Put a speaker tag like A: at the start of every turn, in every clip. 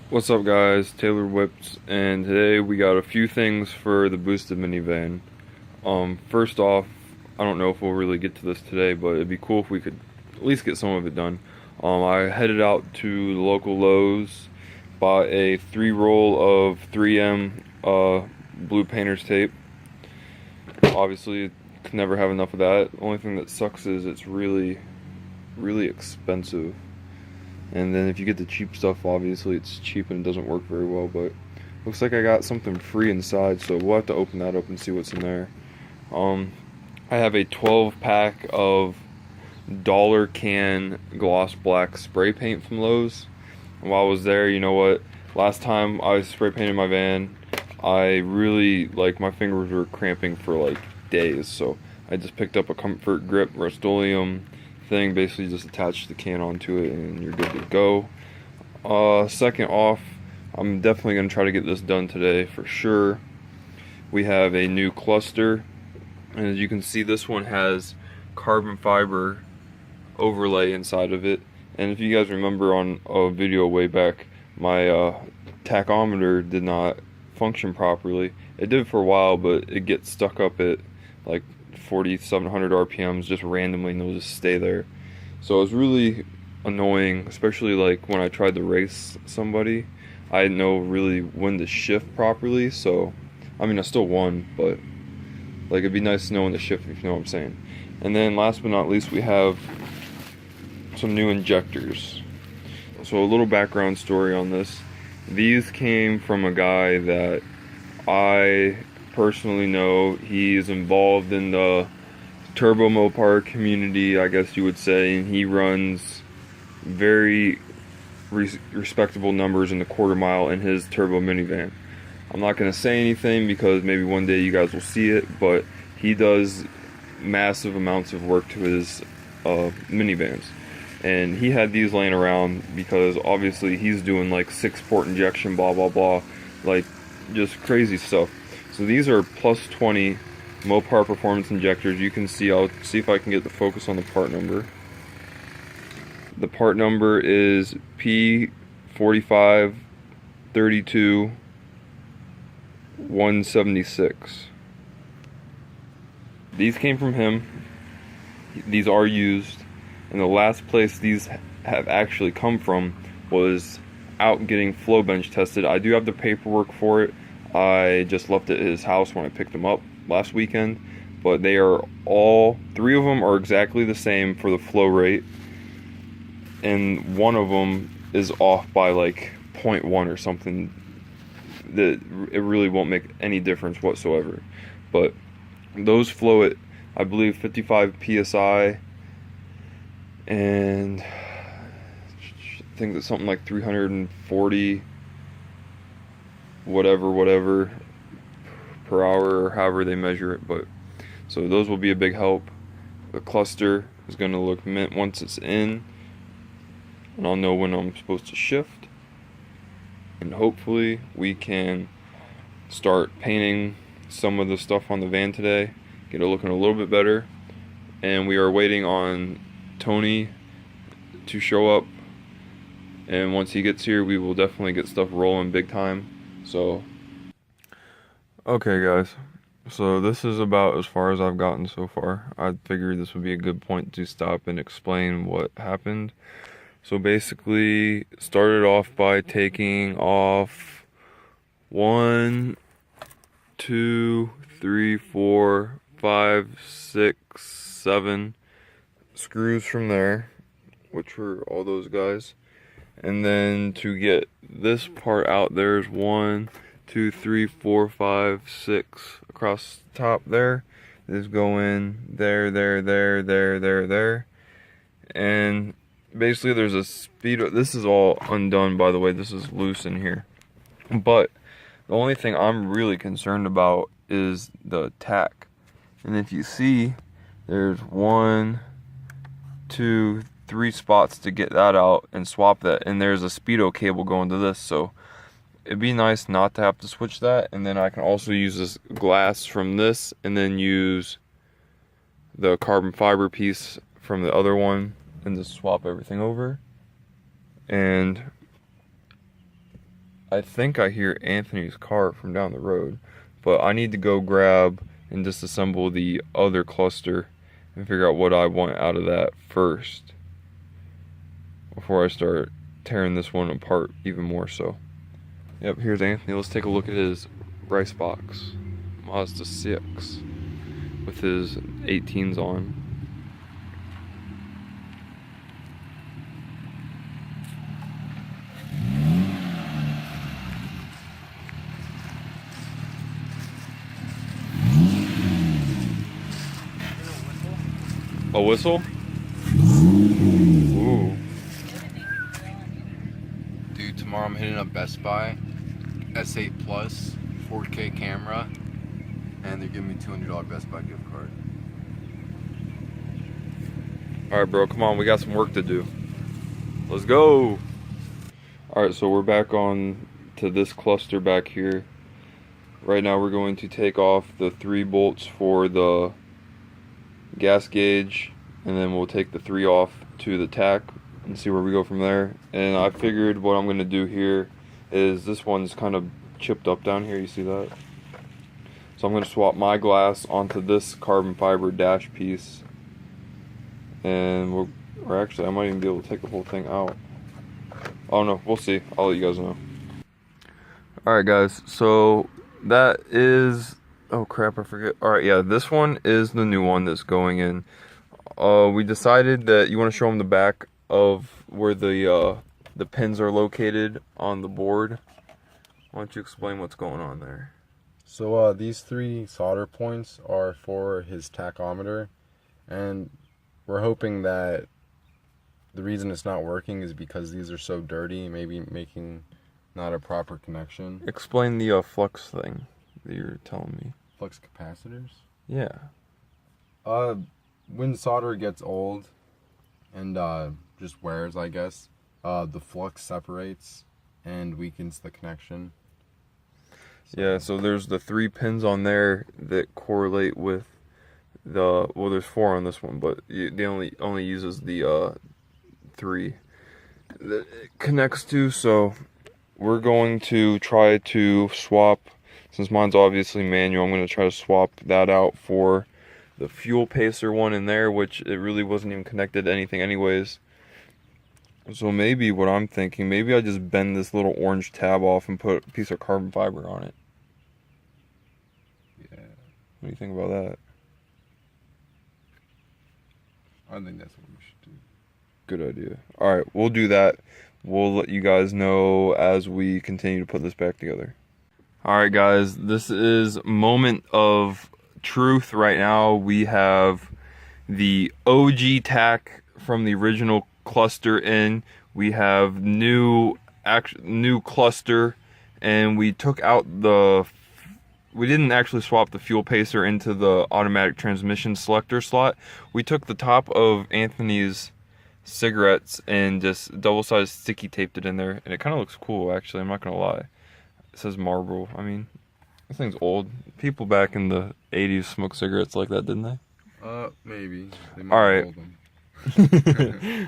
A: What's up guys, Taylor Whips, and today we got a few things for the boosted minivan. First off, I don't know if we'll really get to this today, but it'd be cool if we could at least get some of it done. I headed out to the local Lowe's, bought a 3-roll of 3M blue painter's tape. Obviously, could never have enough of that. The only thing that sucks is it's really expensive. And then if you get the cheap stuff, obviously it's cheap and it doesn't work very well, but looks like I got something free inside, so we'll have to open that up and see what's in there. I have a 12 pack of dollar can gloss black spray paint from Lowe's. And while I was there, you know what, last time I spray painted my van, I really, my fingers were cramping for like days, so I just picked up a Comfort Grip Rust-Oleum thing, basically just attach the can onto it and you're good to go. Second off, I'm definitely going to try to get this done today for sure. We have a new cluster, and as you can see, this one has carbon fiber overlay inside of it. And if you guys remember on a video way back, my tachometer did not function properly. It did for a while, but it gets stuck up at like 4,700 RPMs just randomly, and it'll just stay there. So it was really annoying, especially like when I tried to race somebody. I didn't know really when to shift properly, so I mean I still won, but like it'd be nice to know when to shift, if you know what I'm saying. And then last but not least, we have some new injectors. So a little background story on this. These came from a guy that I personally know. He is involved in the turbo Mopar community, I guess you would say, and he runs very respectable numbers in the quarter mile in his turbo minivan. I'm not going to say anything because maybe one day you guys will see it, but he does massive amounts of work to his minivans. And he had these laying around because obviously he's doing like 6-port injection, blah blah blah, like just crazy stuff. So these are plus 20 Mopar performance injectors. You can see, I'll see if I can get the focus on the part number. The part number is P4532-176. These came from him. These are used. And the last place these have actually come from was out getting flow bench tested. I do have the paperwork for it. I just left it at his house when I picked them up last weekend, but they are all, 3 of them are exactly the same for the flow rate, and one of them is off by like 0.1 or something that it really won't make any difference whatsoever. But those flow at, I believe, 55 psi, and I think that's something like 340 whatever per hour, or however they measure it. But so those will be a big help. The cluster is going to look mint once it's in, and I'll know when I'm supposed to shift, and hopefully we can start painting some of the stuff on the van today, get it looking a little bit better. And we are waiting on Tony to show up, and once he gets here we will definitely get stuff rolling big time. So okay guys, so this is about as far as I've gotten so far. I figured this would be a good point to stop and explain what happened. So basically, started off by taking off 1, 2, 3, 4, 5, 6, 7 screws from there, which were all those guys. And then to get this part out, there's 1, 2, 3, 4, 5, 6 across the top there. This go in there, there. And basically there's a speedo. This is all undone, by the way. This is loose in here. But the only thing I'm really concerned about is the tack. And if you see, there's 1, 2, 3 spots to get that out and swap that, and there's a speedo cable going to this, so it'd be nice not to have to switch that. And then I can also use this glass from this, and then use the carbon fiber piece from the other one, and just swap everything over. And I think I hear Anthony's car from down the road, but I need to go grab and disassemble the other cluster and figure out what I want out of that first before I start tearing this one apart even more so. Yep, here's Anthony. Let's take a look at his rice box. Mazda 6 with his 18s on. A whistle? Ooh.
B: Dude, tomorrow I'm hitting up Best Buy. S8 Plus, 4K camera, and they're giving me $200 Best Buy gift card.
A: Alright, bro, come on. We got some work to do. Let's go. Alright, so we're back on to this cluster back here. Right now we're going to take off the 3 bolts for the gas gauge, and then we'll take the 3 off to the tach and see where we go from there. And I figured what I'm going to do here is this one's kind of chipped up down here, you see that? So I'm going to swap my glass onto this carbon fiber dash piece, and or actually I might even be able to take the whole thing out. Oh no, we'll see. I'll let you guys know. Alright guys, so that is, oh crap, I forget. Alright, yeah, this one is the new one that's going in. We decided that you want to show them the back of where the pins are located on the board. Why don't you explain what's going on there?
B: So these 3 solder points are for his tachometer, and we're hoping that the reason it's not working is because these are so dirty, maybe making not a proper connection.
A: Explain the flux thing that you're telling me.
B: Flux capacitors?
A: Yeah.
B: When solder gets old and just wears, I guess, the flux separates and weakens the connection.
A: Yeah, so there's the 3 pins on there that correlate with the, well, there's 4 on this one, but they only uses the 3 that it connects to. So we're going to try to swap, since mine's obviously manual, I'm going to try to swap that out for the fuel pacer one in there, which it really wasn't even connected to anything anyways. So maybe what I'm thinking, maybe I just bend this little orange tab off and put a piece of carbon fiber on it.
B: Yeah.
A: What do you think about that?
B: I think that's what we should do.
A: Good idea. Alright, we'll do that. We'll let you guys know as we continue to put this back together. Alright guys, this is moment of truth right now. We have the OG tach from the original cluster in. We have new cluster, and we took out we didn't actually swap the fuel pacer into the automatic transmission selector slot. We took the top of Anthony's cigarettes and just double-sized sticky taped it in there, and it kind of looks cool actually, I'm not gonna lie. It says Marlboro. I mean, this thing's old. People back in the 80s smoked cigarettes like that, didn't they?
B: Maybe. They
A: might have told them.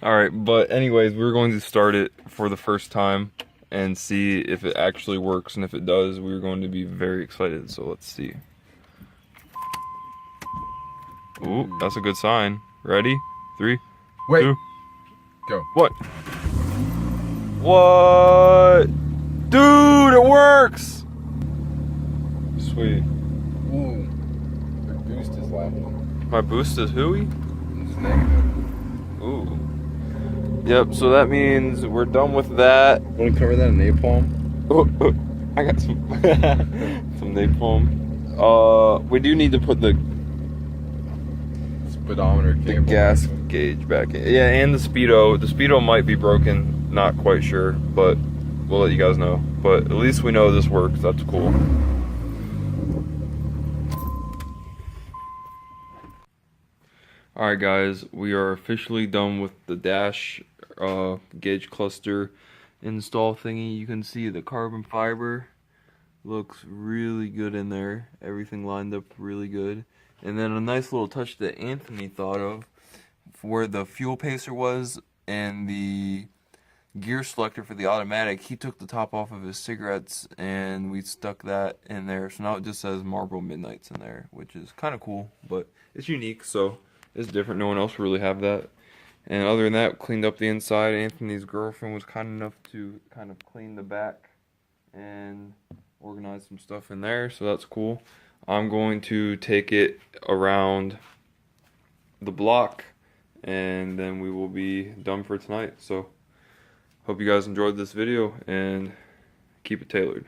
A: Alright, but anyways, we're going to start it for the first time and see if it actually works, and if it does, we're going to be very excited, so let's see. Ooh, that's a good sign. Ready? 3,
B: Wait.
A: 2,
B: go.
A: What? What? Dude, it works! Sweet.
B: Ooh. The boost is lacking.
A: My boost is hooey?
B: It's negative.
A: Ooh. Yep, so that means we're done with that.
B: Want to cover that in napalm?
A: I got some some napalm. We do need to put the
B: speedometer cable,
A: the gas gauge back in. Yeah, and the speedo. The speedo might be broken, not quite sure, but we'll let you guys know. But at least we know this works. That's cool. Alright guys, we are officially done with the dash gauge cluster install thingy. You can see the carbon fiber looks really good in there. Everything lined up really good. And then a nice little touch that Anthony thought of, where the fuel pacer was and the gear selector for the automatic, he took the top off of his cigarettes and we stuck that in there. So now it just says Marlboro Midnights in there, which is kind of cool, but it's unique, so it's different. No one else really have that. And other than that, cleaned up the inside. Anthony's girlfriend was kind enough to kind of clean the back and organize some stuff in there, so that's cool. I'm going to take it around the block and then we will be done for tonight. So hope you guys enjoyed this video and keep it tailored.